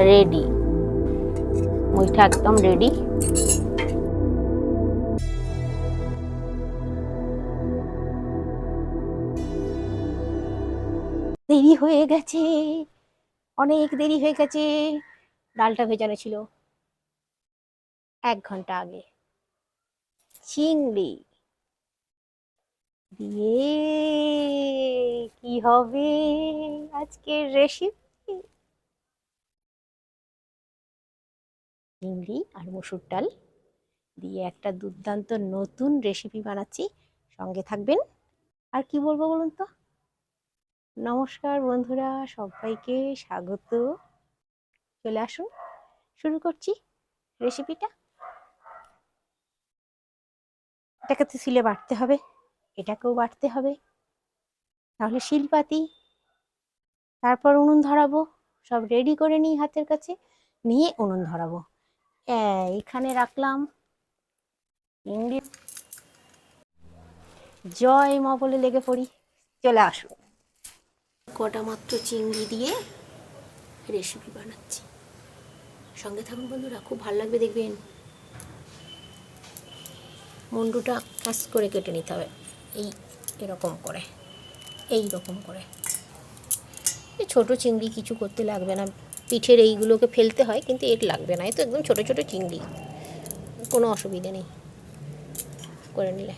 Ready, মুইঠা একদম ready. দেরি হয়ে গেছে, অনেক দেরি হয়ে গেছে। ডালটা ভেজানো ছিল 1 ঘন্টা আগে। চিংড়ি দিয়ে কি হবে আজকের রেসিপি? চিংড়ি আর মসুর ডাল দিয়ে একটা দুর্দান্ত নতুন রেসিপি বানাচ্ছি, সঙ্গে থাকবেন। আর কি বলবো বলুন তো? নমস্কার বন্ধুরা, সবাইকে স্বাগত। চলে আসুন, শুরু করছি রেসিপিটা। এটাকে তো শিলে বাটতে হবে, এটাকেও বাটতে হবে, তাহলে শিলপাতি, তারপর উনুন ধরাবো। সব রেডি করে নিই হাতের কাছে, নিয়ে উনুন ধরাবো। এইখানে রাখলাম চিংড়ি। জয় মা বলে লেগে পড়ি, চলে আসুন। কটা মাত্র চিংড়ি দিয়ে রেসিপি বানাচ্ছি, সঙ্গে থাকুন বন্ধুরা, খুব ভালো লাগবে দেখবেন। মুন্ডুটা কাজ করে কেটে নিতে হবে, এরকম করে, এইরকম করে। এই ছোটো চিংড়ি, কিছু করতে লাগবে না, পিঠের এইগুলোকে ফেলতে হয়, কিন্তু এর লাগবে না। এই তো একদম ছোটো ছোটো চিংড়ি, কোনো অসুবিধে নেই করে নিলে।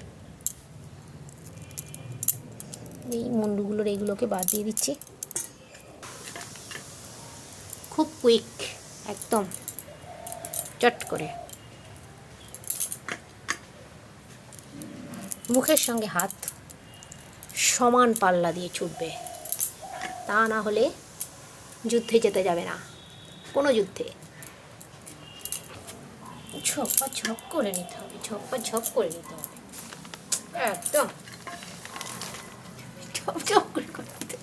এই মুন্ডুগুলোর এইগুলোকে বাদ দিয়ে দিচ্ছি। খুব কুইক, একদম চট করে। মুখের সঙ্গে হাত সমান পাল্লা দিয়ে ছুটবে, তা না হলে যুদ্ধে যেতে যাবে না, কোনো যুদ্ধে। ঝপা ঝপ করে নিতে হবে, ঝপা ঝপ করে নিতে হবে, একদম ঝপ ঝপ করে করতে।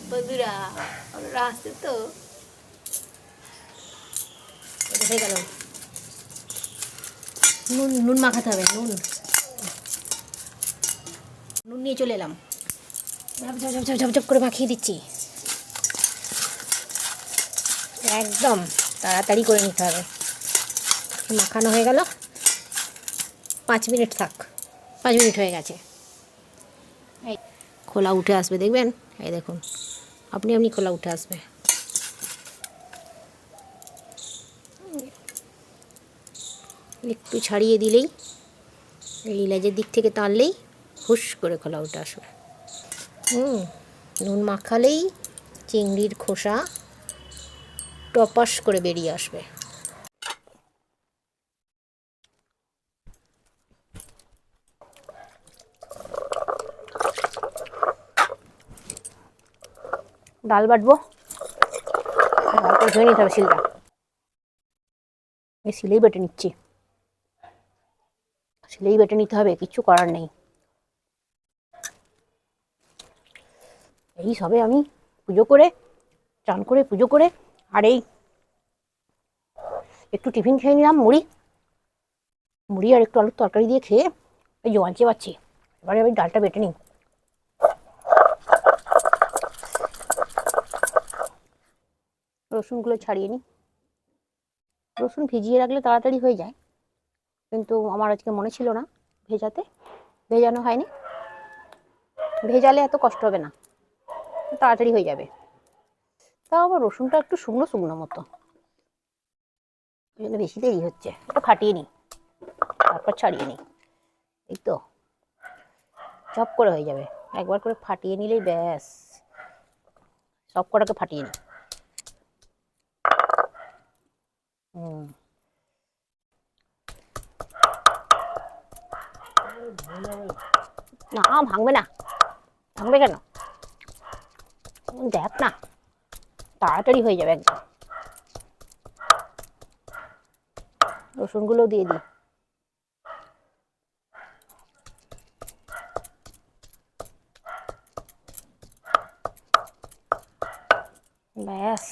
বন্ধুরা আমরা আসতে তো হয়ে গেল। নুন নুন মাখাতে হবে, নুন নুন নিয়ে চলে এলাম, ঝপঝপ করে মাখিয়ে দিচ্ছি। একদম তাড়াতাড়ি করে নিতে হবে। মাখানো হয়ে গেল, 5 মিনিট থাক। 5 মিনিট হয়ে গেছে। এই খোলা উঠে আসবে, দেখবেন, এই দেখুন, আপনি খোলা উঠে আসবে। একটু ছাড়িয়ে দিলেই, এই লেজের দিক থেকে টানলেই হুশ করে খোলা উঠে আসবে। নুন মাখালেই চিংড়ির খোসা টপাস করে বেরিয়ে আসবে। ডাল বাটবো, ধুয়ে নিতে হবে শিলটা। এই শিলেই বেটে নিচ্ছি, শিলেই বেটে নিতে হবে, কিচ্ছু করার নেই। এই সবে আমি পুজো করে, চান করে, পুজো করে, আর এই একটু টিফিন খেয়ে নিলাম, মুড়ি আর একটু আলুর তরকারি দিয়ে খেয়ে এই জল চেয়ে পাচ্ছি। এবারে আমি ডালটা বেটে নিই। রসুনগুলো ছাড়িয়ে নিই। রসুন ভিজিয়ে রাখলে তাড়াতাড়ি হয়ে যায়, কিন্তু আমার আজকে মনে ছিল না ভেজাতে, ভেজানো হয়নি। ভেজালে এত কষ্ট হবে না, তাড়াতাড়ি হয়ে যাবে। তাও আবার রসুনটা একটু শুকনো শুকনো মতো, ওই জন্য বেশি দেরি হচ্ছে। একটু ফাটিয়ে নিই, তারপর ছাড়িয়ে নিই। এই তো চপ করে হয়ে যাবে, একবার করে ফাটিয়ে নিলেই ব্যাস। সব কটাকে ফাটিয়ে নিই। না ভাঙবে না, ভাঙবে কেন? দেখ না, তাড়াতাড়ি হয়ে যাবে একদম। রসুনগুলো দিয়ে দিই। ব্যাস,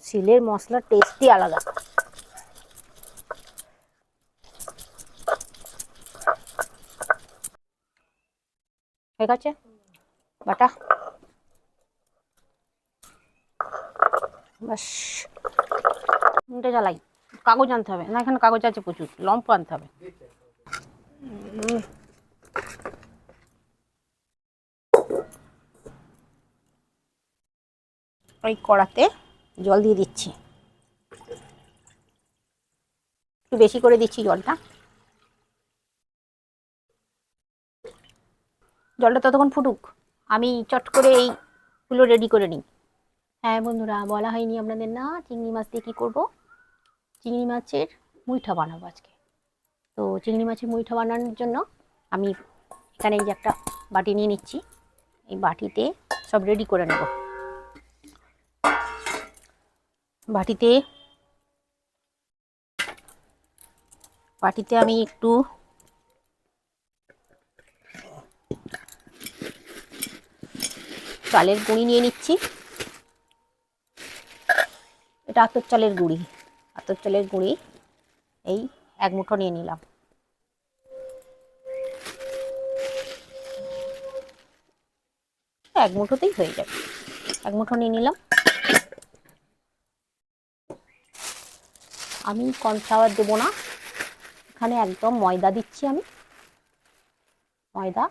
শিলের মশলার টেস্টই আলাদা। হয়ে গেছে বাটা। ব্যাস, উল্টে জ্বালাই। কাগজ আনতে হবে না, এখানে কাগজ আছে প্রচুর, লম্ফ আনতে হবে। ওই কড়াতে জল দিয়ে দিচ্ছি, একটু বেশি করে দিচ্ছি জলটা। জলটা ততক্ষণ ফুটুক, আমি চট করে এইগুলো রেডি করে নিই। হ্যাঁ বন্ধুরা, বলা হয়নি আপনাদের না চিংড়ি মাছ দিয়ে কী করবো। চিংড়ি মাছের মুইঠা বানাবো আজকে। তো চিংড়ি মাছের মুইঠা বানানোর জন্য আমি এখানে এই যে একটা বাটি নিয়ে নিচ্ছি, এই বাটিতে সব রেডি করে নেব। বাটিতে আমি একটু চালের গুঁড়ি নিয়ে নিচ্ছি। এটা আতপ চালের গুঁড়ি, আতপ চালের গুঁড়ি এই 1 মুঠো নিয়ে নিলাম। এক মুঠোতেই হয়ে যাবে, 1 মুঠো নিয়ে নিলাম। আমি কর্নফ্লাওয়ার দেবো না, এখানে একদম ময়দা দিচ্ছি আমি। ময়দা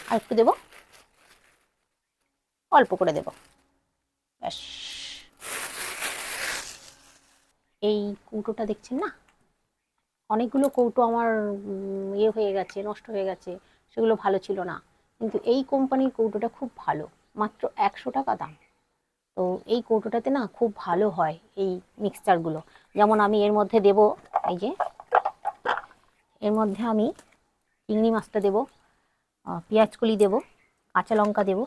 আর একটু দেবো, অল্প করে দেবো, ব্যাস। এই কৌটোটা দেখছেন না, অনেকগুলো কৌটো আমার হয়ে গেছে, নষ্ট হয়ে গেছে, সেগুলো ভালো ছিল না। কিন্তু এই কোম্পানির কৌটোটা খুব ভালো, মাত্র 100 টাকা দাম। তো এই কৌটোটাতে না খুব ভালো হয় এই মিক্সচারগুলো। যেমন আমি এর মধ্যে দেব, এই যে এর মধ্যে আমি চিংড়ি মাছটা দেবো, পেঁয়াজ কলি দেবো, কাঁচা লঙ্কা দেবো,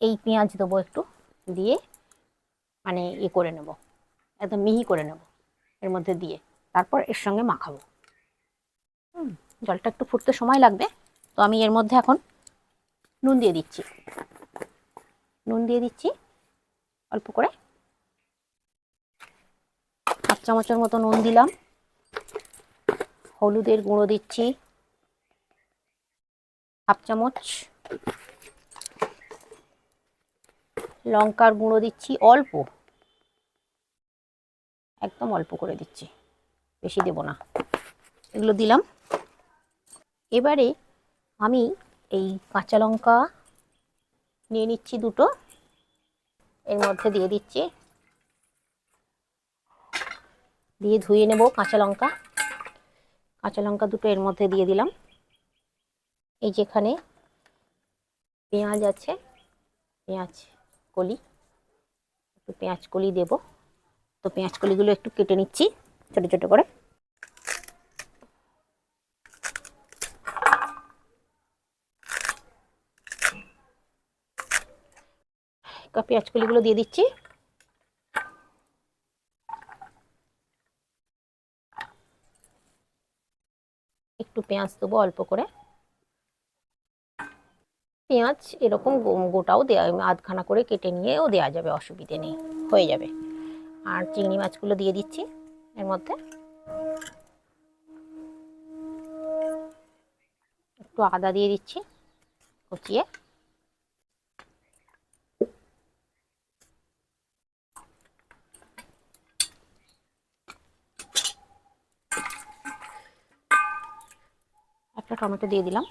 এই পেঁয়াজ দেবো একটু, দিয়ে মানে করে নেব, একদম মিহি করে নেব এর মধ্যে দিয়ে, তারপর এর সঙ্গে মাখাবো। জলটা একটু ফুটতে সময় লাগবে। তো আমি এর মধ্যে এখন নুন দিয়ে দিচ্ছি, নুন দিয়ে দিচ্ছি অল্প করে, 1 চামচের মতো নুন দিলাম। হলুদের গুঁড়ো দিচ্ছি 1/2 চামচ, লঙ্কার গুঁড়ো দিচ্ছি অল্প, একদম অল্প করে দিচ্ছি, বেশি দেব না। এগুলো দিলাম। এবারে আমি এই কাঁচা লঙ্কা নিয়ে নিচ্ছি 2টো, এর মধ্যে দিয়ে দিচ্ছি, দিয়ে ধুয়ে নেব। কাঁচা লঙ্কা 2টো এর মধ্যে দিয়ে দিলাম। এই যেখানে পেঁয়াজ আছে, পেঁয়াজ কলি, একটু পেঁয়াজ কলি দেব। তো পেঁয়াজ কলিগুলো একটু কেটে নিচ্ছি ছোট ছোট করে। পেঁয়াজ কলিগুলো দিয়ে দিচ্ছি। একটু পেঁয়াজ দেবো অল্প করে, পেঁয়াজ এরকম গোটাও দেওয়া, আধখানা করে কেটে নিয়েও দেওয়া যাবে, অসুবিধে নেই, হয়ে যাবে। আর চিংড়ি মাছগুলো দিয়ে দিচ্ছি এর মধ্যে, একটু আদা দিয়ে দিচ্ছি কুচিয়ে, একটা টমেটো দিয়ে দিলাম,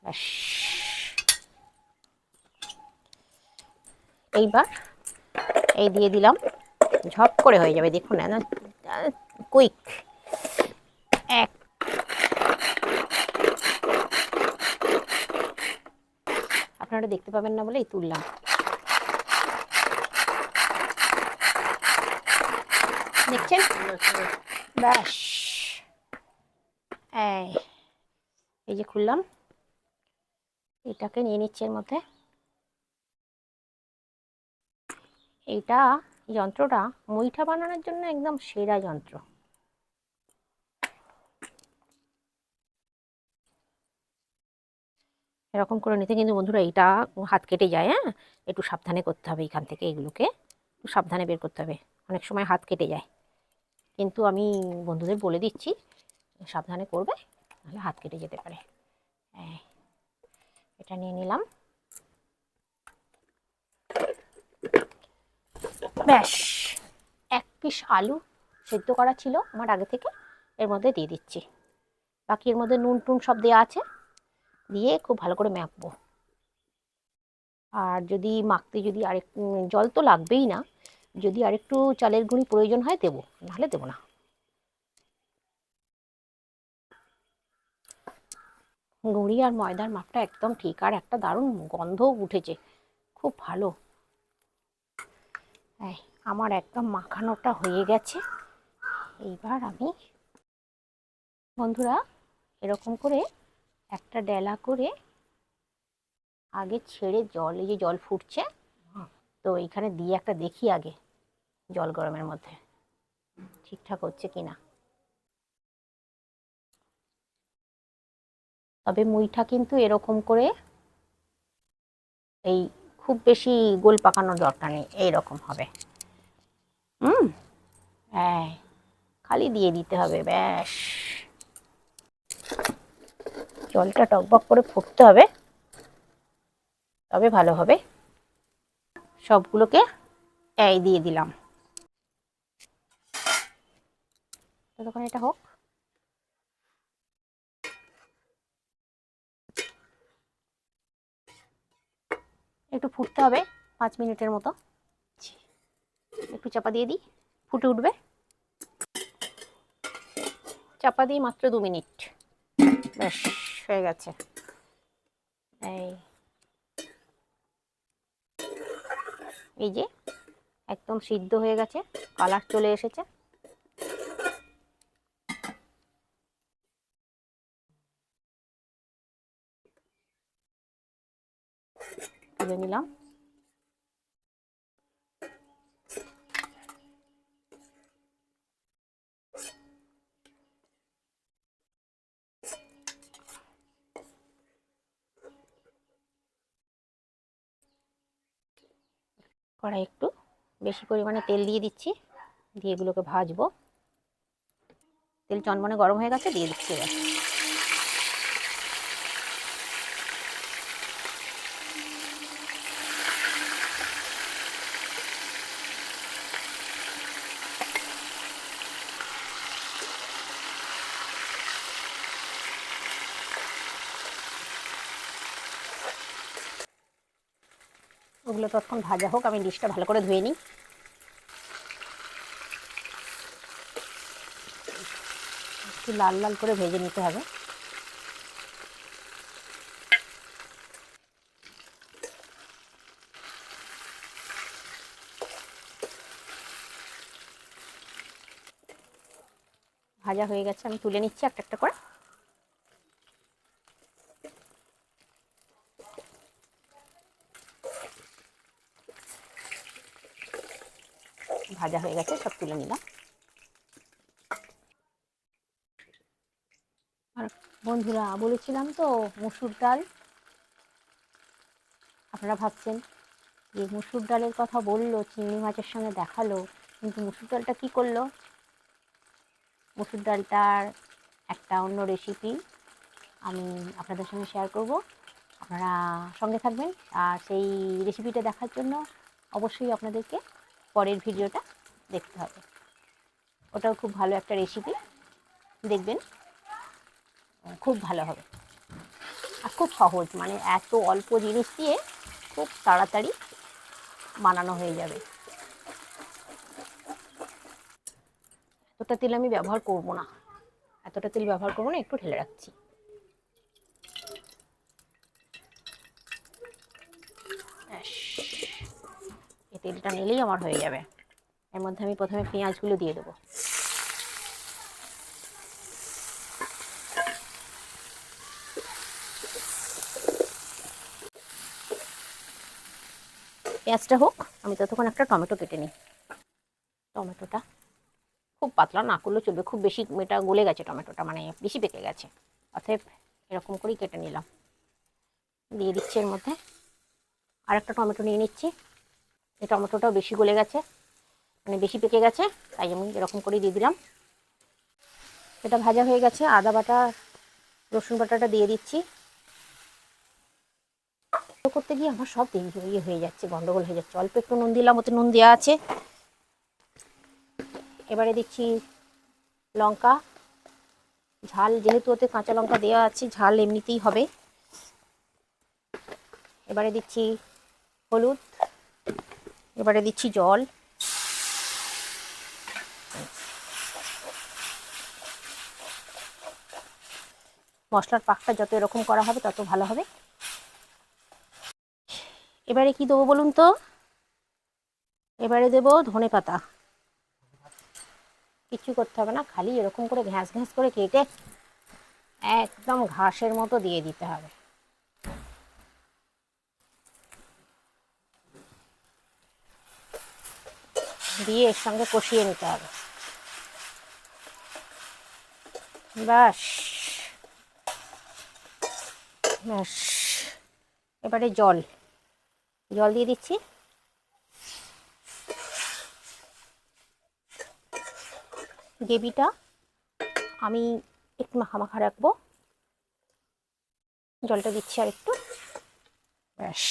ব্যাস। এইবার এই দিয়ে দিলাম, ঝপ করে হয়ে যাবে, দেখুন না, কুইক। আপনারা দেখতে পাবেন না বলেই তুললাম। দেখছেন, ব্যাস। এই যে খুললাম, এটাকে নিয়ে নিচ্ছে এর মধ্যে। এইটা যন্ত্রটা মুইঠা বানানোর জন্য একদম সেরা যন্ত্র। এরকম করে নিতে, কিন্তু বন্ধুরা এটা হাত কেটে যায়, হ্যাঁ, একটু সাবধানে করতে হবে। এখান থেকে এগুলোকে একটু সাবধানে বের করতে হবে, অনেক সময় হাত কেটে যায়। কিন্তু আমি বন্ধুদের বলে দিচ্ছি সাবধানে করবে, নাহলে হাত কেটে যেতে পারে। হ্যাঁ, এটা নিয়ে নিলাম। ব্যাস, 1 পিস আলু সেদ্ধ করা ছিল আমার আগে থেকে, এর মধ্যে দিয়ে দিচ্ছি। বাকি এর মধ্যে নুন টুন সব দেওয়া আছে, দিয়ে খুব ভালো করে মাখবো। আর যদি মাখতে যদি আরেকটু জল তো লাগবেই না, যদি আরেকটু চালের গুঁড়ি প্রয়োজন হয় দেবো, নাহলে দেবো না। গুঁড়ি আর ময়দার মাপটা একদম ঠিক, আর একটা দারুণ গন্ধও উঠেছে, খুব ভালো। হ্যাঁ, আমার একদম মাখানোটা হয়ে গেছে। এইবার আমি বন্ধুরা এরকম করে একটা ডেলা করে আগে ছেড়ে জল, এই যে জল ফুটছে, তো এইখানে দিয়ে একটা দেখি আগে জল গরমের মধ্যে ঠিকঠাক হচ্ছে কিনা। তবে মুইঠা কিন্তু এরকম করে এই খুব বেশি গোল পাকানোর দরকার নেই, এইরকম হবে। হ্যাঁ, খালি দিয়ে দিতে হবে, ব্যাস। জলটা টকবক করে ফুটতে হবে, তবে ভালো হবে। সবগুলোকে এই দিয়ে দিলাম। ততক্ষণ এটা হোক। একটু ফুটতে হবে 5 মিনিটের মতো। একটু চাপা দিয়ে দিই, ফুটে উঠবে। চাপা দিই মাত্র 2 মিনিট, ব্যাস হয়ে গেছে। এই এই যে একদম সিদ্ধ হয়ে গেছে, কালার চলে এসেছে। তুলে নিলাম। কড়াই একটু বেশি পরিমাণে তেল দিয়ে দিচ্ছি, দিয়ে এগুলোকে ভাজবো। তেল চনমনে গরম হয়ে গেছে, দিয়ে দিচ্ছি এবার। ওগুলো ততক্ষণ ভাজা হোক, আমি ডিশটা ভালো করে ধুয়ে নিই। একটু লাল লাল করে ভেজে নিতে হবে। ভাজা হয়ে গেছে, আমি তুলে নিচ্ছি একটা একটা করে। ভাজা হয়ে গেছে, সব তুলে নিলাম। আর বন্ধুরা বলেছিলাম তো মসুর ডাল, আপনারা ভাবছেন যে মসুর ডালের কথা বললো, চিংড়ি মাছের সঙ্গে দেখালো, কিন্তু মসুর ডালটা কী করলো? মসুর ডালটার একটা অন্য রেসিপি আমি আপনাদের সঙ্গে শেয়ার করব, আপনারা সঙ্গে থাকবেন। আর সেই রেসিপিটা দেখার জন্য অবশ্যই আপনাদেরকে পরের ভিডিওটা দেখতে হবে। ওটাও খুব ভালো একটা রেসিপি, দেখবেন খুব ভালো হবে। আর খুব সহজ, মানে এত অল্প জিনিস দিয়ে খুব তাড়াতাড়ি বানানো হয়ে যাবে। এতটা তেল আমি ব্যবহার করব না, এতটা তেল ব্যবহার করবো না, একটু ঢেলে রাখছি। এই তেলটা নিলেই আমার হয়ে যাবে। এর মধ্যে আমি প্রথমে পেঁয়াজগুলো দিয়ে দেবো। পেঁয়াজটা হোক, আমি ততক্ষণ একটা টমেটো কেটে নিই। টমেটোটা খুব পাতলা না করলেও চলবে, খুব বেশি এটা গলে গেছে টমেটোটা, মানে বেশি পেকে গেছে, অতএব এরকম করেই কেটে নিলাম। দিয়ে দিচ্ছি এর মধ্যে আর একটা টমেটো নিয়ে নিচ্ছি। এই টমেটোটাও বেশি গলে গেছে, মানে বেশি পেকে গেছে, তাই আমি এরকম করেই দিয়ে দিলাম। এটা ভাজা হয়ে গেছে। আদা বাটা রসুন বাটাটা দিয়ে দিচ্ছি। করতে গিয়ে আমার সব ইয়ে হয়ে যাচ্ছে, গন্ডগোল হয়ে যাচ্ছে। অল্প একটু নুন দিলাম, ওতে নুন দেওয়া আছে। এবারে দিচ্ছি লঙ্কা, ঝাল যেহেতু ওতে কাঁচা লঙ্কা দেওয়া আছে, ঝাল এমনিতেই হবে। এবারে দিচ্ছি হলুদ, এবারে দিচ্ছি জল। মশলার পাকটা যত এরকম করা হবে তত ভালো হবে। এবারে কি দেবো বলুন তো? এবারে দেবো ধনেপাতা। কিছু করতে হবে না, খালি এরকম করে ঘ্যাঁস ঘ্যাঁস করে কেটে একদম ঘাসের মতো দিয়ে দিতে হবে। দিয়ে এর সঙ্গে কষিয়ে নিতে হবে। ব্যাস ব্যাস। এবারে জল দিয়ে দিচ্ছি। গ্রেভিটা আমি একটু মাখা মাখা রাখবো। জলটা দিচ্ছি আর একটু। ব্যাস,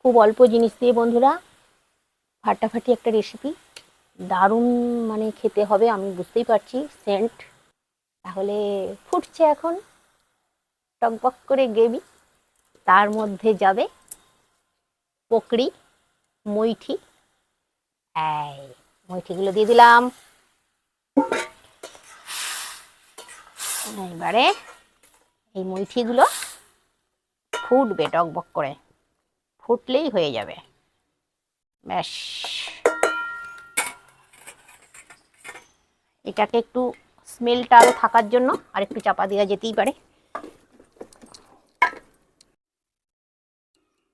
খুব অল্প জিনিস দিয়ে বন্ধুরা ফাটাফাটি একটা রেসিপি, দারুণ মানে খেতে হবে, আমি বুঝতেই পারছি সেন্ট। তাহলে ফুটছে এখন টকবক করে গ্রেভি, তার মধ্যে যাবে পকড়ি, মুইঠি। এই মুইঠিগুলো দিয়ে দিলাম। এবারে এই মুইঠিগুলো ফুটবে টকবক করে, ফুটলেই হয়ে যাবে। ব্যাস, এটাকে একটু স্মেলটা আরো থাকার জন্য আর একটু চাপা দেওয়া যেতেই পারে।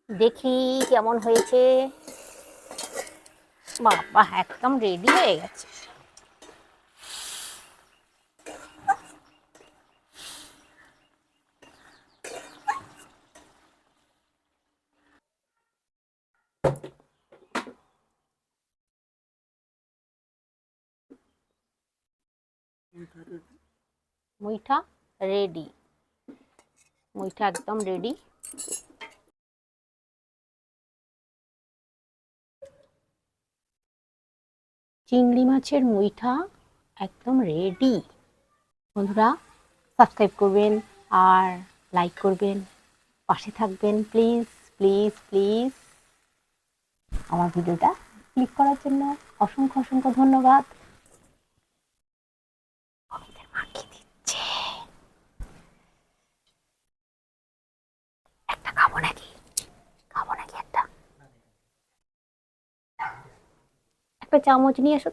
দেখি কেমন হয়েছে। বাবা, একদম রেডি হয়ে গেছে। মুইঠা রেডি, মুইঠা একদম রেডি। চিংড়ি মাছের মুইঠা একদম রেডি। বন্ধুরা সাবস্ক্রাইব করবেন আর লাইক করবেন, পাশে থাকবেন প্লিজ প্লিজ প্লিজ। আমার ভিডিওটা ক্লিক করার জন্য অসংখ্য অসংখ্য ধন্যবাদ। একটা খাবো নাকি একটা চামচ নিয়ে এসো।